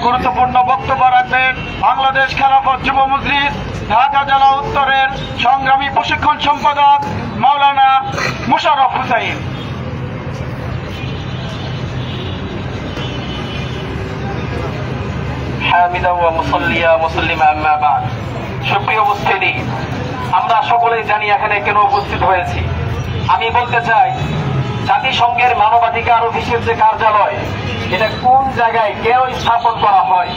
গুরুত্বপূর্ণ বক্তব্য রাখবেন বাংলাদেশ খেলাফত যুব মজলিস ঢাকা জেলা উত্তরের সংগ্রামী প্রশিক্ষণ সম্পাদক মাওলানা মুশাররফ হুসাইন। হামিদা ওয়া মুসাল্লিয়া মুসাল্লিমা আম্মা বা'দ। সুপ্রিয় উপস্থিতি, আমরা সকলেই জানি এখানে কেন উপস্থিত হয়েছি। আমি বলতে চাই, জাতিসংঘের মানবাধিকার অফিসের যে কার্যালয়, এটা কোন জায়গায় কেন স্থাপন করা হয়?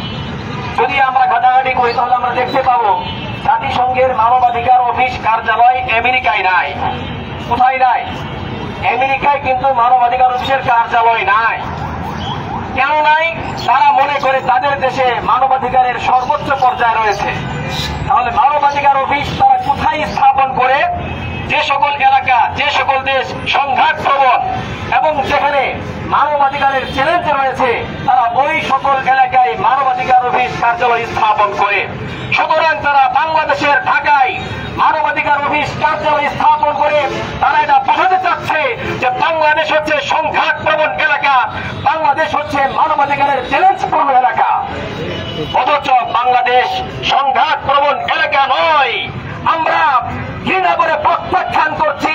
যদি আমরা ঘাটাঘাটি করি তাহলে আমরা দেখতে পাবো জাতিসংঘের মানবাধিকার অফিস কার্যালয় আমেরিকায় নাই। কোথায় নাই? আমেরিকায় কিন্তু মানবাধিকার অফিসের কার্যালয় নাই। কেন নাই? তারা মনে করে তাদের দেশে মানবাধিকারের সর্বোচ্চ পর্যায়ে রয়েছে। তাহলে মানবাধিকার অফিস তারা কোথায় স্থাপন করে? যে সকল এলাকা, যে সকল দেশ সংঘাত প্রবণ এবং যেখানে মানবাধিকারের চ্যালেঞ্জ রয়েছে, তারা ওই সকল এলাকায় মানবাধিকার অফিস কার্যালয় স্থাপন করে। সুতরাং তারা বাংলাদেশের ঢাকায় মানবাধিকার অফিস কার্যালয় স্থাপন করে তারা এটা বোঝাতে চাচ্ছে যে বাংলাদেশ হচ্ছে সংঘাত প্রবণ এলাকা, বাংলাদেশ হচ্ছে মানবাধিকারের চ্যালেঞ্জপূর্ণ এলাকা। অথচ বাংলাদেশ সংঘাত প্রবণ এলাকা নয়। আমরা ঘৃণা করে প্রত্যাখ্যান করছি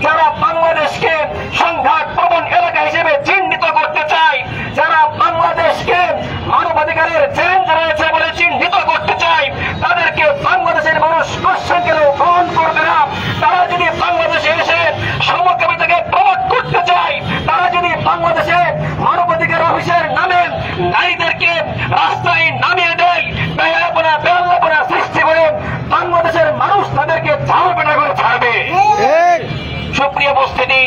যারা বাংলাদেশকে সংঘাত প্রবণ এলাকা হিসেবে চিহ্নিত করতে চায়, যারা বাংলাদেশকে মানবাধিকারের চ্যালেঞ্জ রয়েছে বলে চিহ্নিত করতে চায়, তাদেরকে বাংলাদেশের মানুষ কোশ্চেন কেন গ্রহণ করবে না? তারা যদি বাংলাদেশে এসে সমকামিতাকে প্রমোট করতে চায়, তারা যদি বাংলাদেশে মানবাধিকার অফিসের নামে নারীদেরকে রাস্তায় নামিয়ে দেয়, বেহায়াপনা সৃষ্টি করে, বাংলাদেশের মানুষ তাদেরকে ঝাড়পেটা করে ছাড়বে। সুপ্রিয় উপস্থিতি,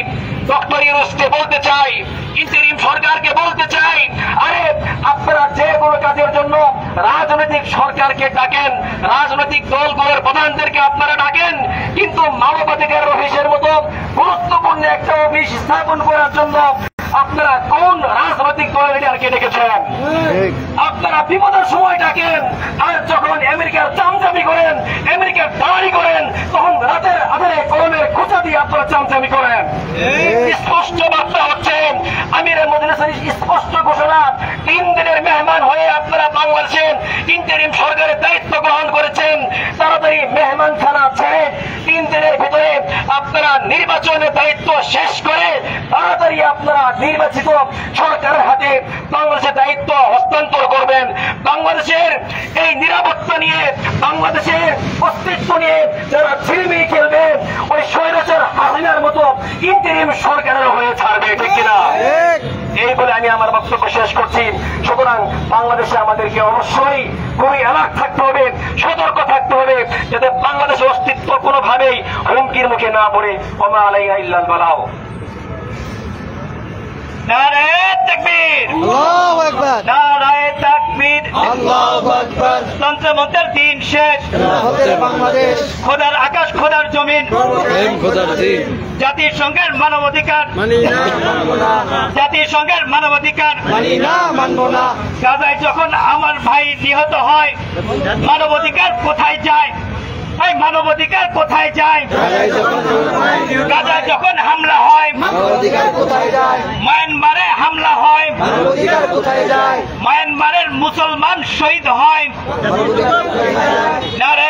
ডক্টর ইউনূসকে বলতে চাই, ইন্টারিম সরকারকে বলতে চাই, আরে আপনারা যে কোনো কাজের জন্য রাজনৈতিক সরকারকে ডাকেন, রাজনৈতিক দলগুলোর প্রধানদেরকে আপনারা ডাকেন, কিন্তু মানবাধিকার অফিসের মতো গুরুত্বপূর্ণ একটা অফিস স্থাপন করার জন্য আপনারা কোন রাজনৈতিক দলের লিডারকে ডেকেছেন? আপনারা বিপদের সময় ডাকেন, আর যখন আমেরিকার চামচামি করেন, আমেরিকার দাঁড়ি করেন, তখন রাতের আধারে কলমের খোঁচা দিয়ে আপনারা চামচামি করেন। স্পষ্ট বার্তা হচ্ছে, আমিরের মজলিসের স্পষ্ট ঘোষণা, 3 দিনের মেহমান হয়ে আপনারা বাংলাদেশের ইন্টারিম সরকারের দায়িত্ব গ্রহণ করেছেন। তাড়াতাড়ি মেহমানখানা ছেড়ে 3 দিনের ভিতরে আপনারা নির্বাচনের দায়িত্ব শেষ করে তাড়াতাড়ি আপনারা নির্বাচিত সরকারের হাতে বাংলাদেশের দায়িত্ব হস্তান্তর করবেন। বাংলাদেশের এই নিরাপত্তা নিয়ে, বাংলাদেশের অস্তিত্ব নিয়ে যারা ছিনিমিনি খেলবে, ওই স্বৈরাচার হাসিনার মতো ইন্টারিম সরকারের হয়ে ছাড়বে, ঠিক কিনা? এই বলে আমি আমার বক্তব্য শেষ করছি। সুতরাং বাংলাদেশে আমাদেরকে অবশ্যই খুবই অ্যালার্ট থাকতে হবে, সতর্ক থাকতে হবে, যাতে বাংলাদেশের অস্তিত্ব কোনোভাবেই হুমকির মুখে না পড়ে। ওমা আলাইহা ইল্লাল বালাগ। নারায়ে তাকবীর, আল্লাহু আকবার। নারায়ে তাকবীর, আল্লাহু আকবার। তন্ত্রমন্ত্রের দিন শেষ, বাংলাদেশ খোদার আকাশ, খোদার জমিন, খোদার দিন। জাতিসংঘের মানবাধিকার মানি না, মানবো না। জাতিসংঘের মানবাধিকার মানি না, মানবো না। গাজায় যখন আমার ভাই নিহত হয়, মানবাধিকার কোথায় যায়? এই মানবাধিকার কোথায় যায়? গাজায় যখন হামলা হয়, মানবাধিকার কোথায় যায়? মায়ানমারে হামলা হয়, মানবাধিকার কোথায় যায়? মায়ানমারের মুসলমান শহীদ হয়, নারে